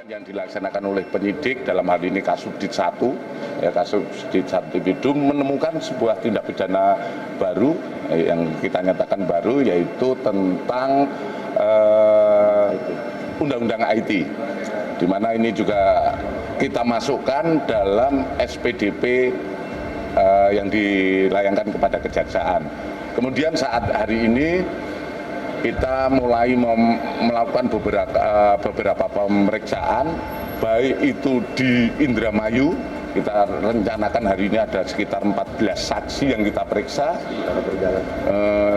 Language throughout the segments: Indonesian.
Yang dilaksanakan oleh penyidik dalam hal ini Kasubdit 1, ya Kasubdit 1 Tipidum menemukan sebuah tindak pidana baru yang kita nyatakan baru, yaitu tentang Undang-Undang IT, di mana ini juga kita masukkan dalam SPDP yang dilayangkan kepada Kejaksaan. Kemudian saat hari ini kita mulai melakukan beberapa pemeriksaan, baik itu di Indramayu. Kita rencanakan hari ini ada sekitar 14 saksi yang kita periksa.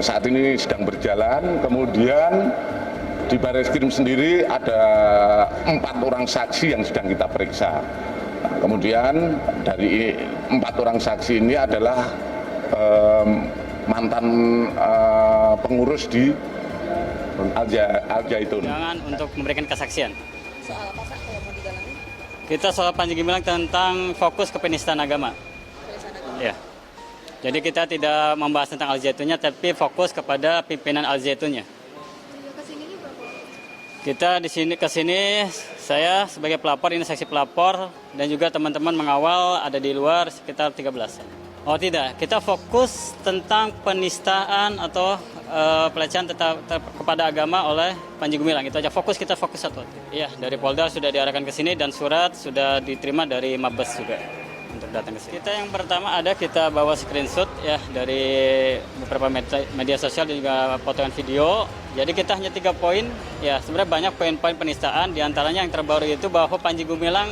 Saat ini sedang berjalan. Kemudian di Barreskrim sendiri ada 4 orang saksi yang sedang kita periksa. Kemudian dari 4 orang saksi ini adalah mantan pengurus di Al-Zaitun. Jangan untuk memberikan kesaksian. Soal apa Pak kalau mau didalami? Kita soal Panji Gumilang tentang fokus ke penistaan agama. Penistaan agama. Ya. Jadi kita tidak membahas tentang Al-Zaitunnya, tapi fokus kepada pimpinan Al-Zaitunnya. Kesininya berapa? Kita di sini kesini, saya sebagai pelapor, ini saksi pelapor, dan juga teman-teman mengawal ada di luar sekitar 13. Oh tidak, kita fokus tentang penistaan atau pelecehan kepada agama oleh Panji Gumilang. Itu aja, kita fokus satu. Iya, dari Polda sudah diarahkan ke sini dan surat sudah diterima dari Mabes juga untuk datang ke sini. Kita yang pertama kita bawa screenshot ya dari beberapa media sosial dan juga potongan video. Jadi kita hanya 3 poin. Ya, sebenarnya banyak poin-poin penistaan, diantaranya yang terbaru itu bahwa Panji Gumilang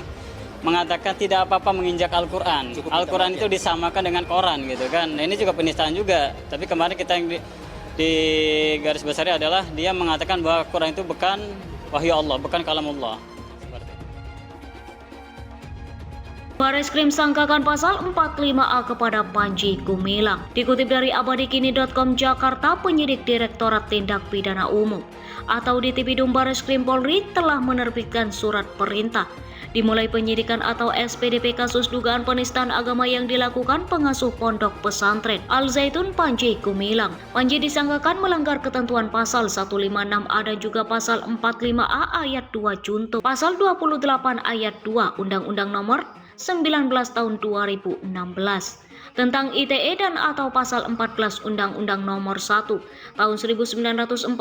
mengatakan tidak apa-apa menginjak Al-Quran. Al-Quran itu disamakan dengan Quran gitu kan. Nah, ini juga penistaan juga. Tapi kemarin kita yang di garis besarnya adalah dia mengatakan bahwa Quran itu bukan wahyu Allah, bukan kalamullah. Barreskrim sangkakan pasal 45A kepada Panji Gumilang. Dikutip dari abadikini.com Jakarta, penyidik Direktorat Tindak Pidana Umum atau di Tipidum Barreskrim Polri telah menerbitkan surat perintah dimulai penyidikan atau SPDP kasus dugaan penistaan agama yang dilakukan pengasuh pondok pesantren Al-Zaitun Panji Gumilang. Panji disangkakan melanggar ketentuan pasal 156A dan juga pasal 45A ayat 2 junto, pasal 28 ayat 2 Undang-Undang Nomor 19 tahun 2016 tentang ITE dan atau pasal 14 Undang-Undang Nomor 1 tahun 1946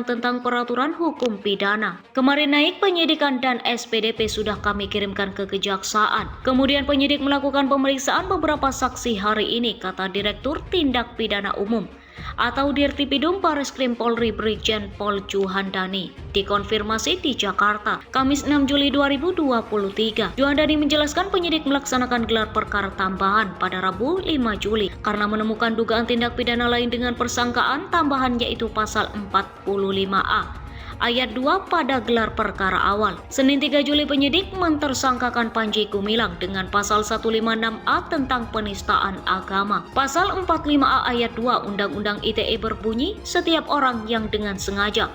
tentang peraturan hukum pidana. Kemarin naik penyidikan dan SPDP sudah kami kirimkan ke Kejaksaan. Kemudian penyidik melakukan pemeriksaan beberapa saksi hari ini, kata Direktur Tindak Pidana Umum atau Dirtipidum Barreskrim Polri Brigjen Pol Juhandani dikonfirmasi di Jakarta Kamis 6 Juli 2023. Juhandani menjelaskan penyidik melaksanakan gelar perkara tambahan pada Rabu 5 Juli karena menemukan dugaan tindak pidana lain dengan persangkaan tambahan, yaitu pasal 45A ayat 2 pada gelar perkara awal. Senin 3 Juli penyidik mentersangkakan Panji Gumilang dengan pasal 156A tentang penistaan agama. Pasal 45A ayat 2 Undang-Undang ITE berbunyi, setiap orang yang dengan sengaja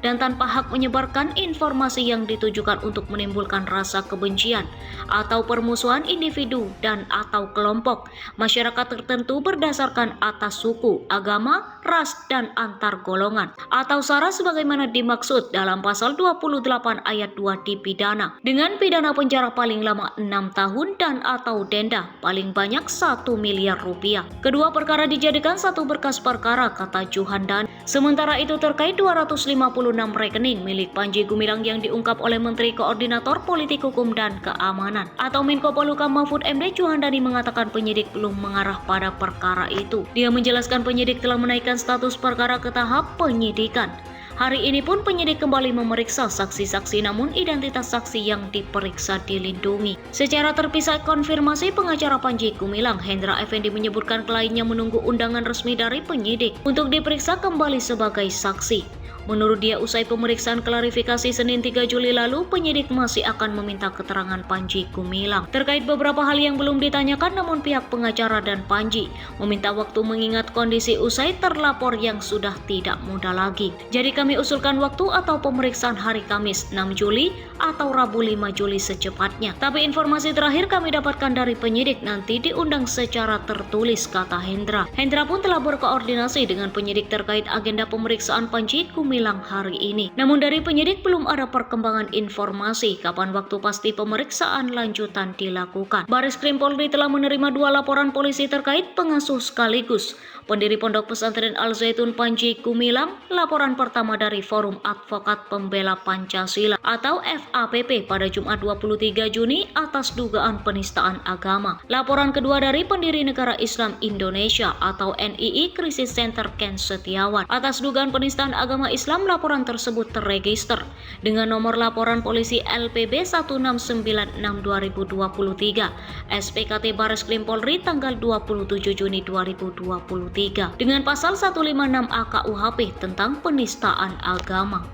dan tanpa hak menyebarkan informasi yang ditujukan untuk menimbulkan rasa kebencian atau permusuhan individu dan atau kelompok masyarakat tertentu berdasarkan atas suku, agama, ras, dan antar golongan atau sara sebagaimana dimaksud dalam pasal 28 ayat 2 dipidana dengan pidana penjara paling lama 6 tahun dan atau denda paling banyak 1 miliar rupiah. Kedua perkara dijadikan satu berkas perkara, kata Juhandan. Sementara itu terkait 256 rekening milik Panji Gumilang yang diungkap oleh Menteri Koordinator Politik Hukum dan Keamanan atau Menko Polhukam Mahfud MD, Juhandani mengatakan penyidik belum mengarah pada perkara itu. Dia menjelaskan penyidik telah menaikkan status perkara ke tahap penyidikan. Hari ini pun penyidik kembali memeriksa saksi-saksi, namun identitas saksi yang diperiksa dilindungi. Secara terpisah konfirmasi pengacara Panji Gumilang, Hendra Effendi, menyebutkan kliennya menunggu undangan resmi dari penyidik untuk diperiksa kembali sebagai saksi. Menurut dia, usai pemeriksaan klarifikasi Senin 3 Juli lalu, penyidik masih akan meminta keterangan Panji Gumilang terkait beberapa hal yang belum ditanyakan, namun pihak pengacara dan Panji meminta waktu mengingat kondisi usai terlapor yang sudah tidak muda lagi. Jadi kami usulkan waktu atau pemeriksaan hari Kamis 6 Juli atau Rabu 5 Juli secepatnya. Tapi informasi terakhir kami dapatkan dari penyidik nanti diundang secara tertulis, kata Hendra. Hendra pun telah berkoordinasi dengan penyidik terkait agenda pemeriksaan Panji Gumilang Gumilang hari ini. Namun dari penyidik belum ada perkembangan informasi kapan waktu pasti pemeriksaan lanjutan dilakukan. Bareskrim Polri telah menerima 2 laporan polisi terkait pengasuh sekaligus pendiri Pondok Pesantren Al Zaitun Panji Gumilang. Laporan pertama dari Forum Advokat Pembela Pancasila atau FAPP pada Jumat 23 Juni atas dugaan penistaan agama. Laporan kedua dari pendiri Negara Islam Indonesia atau NII Krisis Center Ken Setiawan atas dugaan penistaan agama Islam. Laporan tersebut terregister dengan nomor laporan polisi LPB 1696/2023 SPKT Bareskrim Polri tanggal 27 Juni 2023 dengan pasal 156 AKUHP tentang penistaan agama.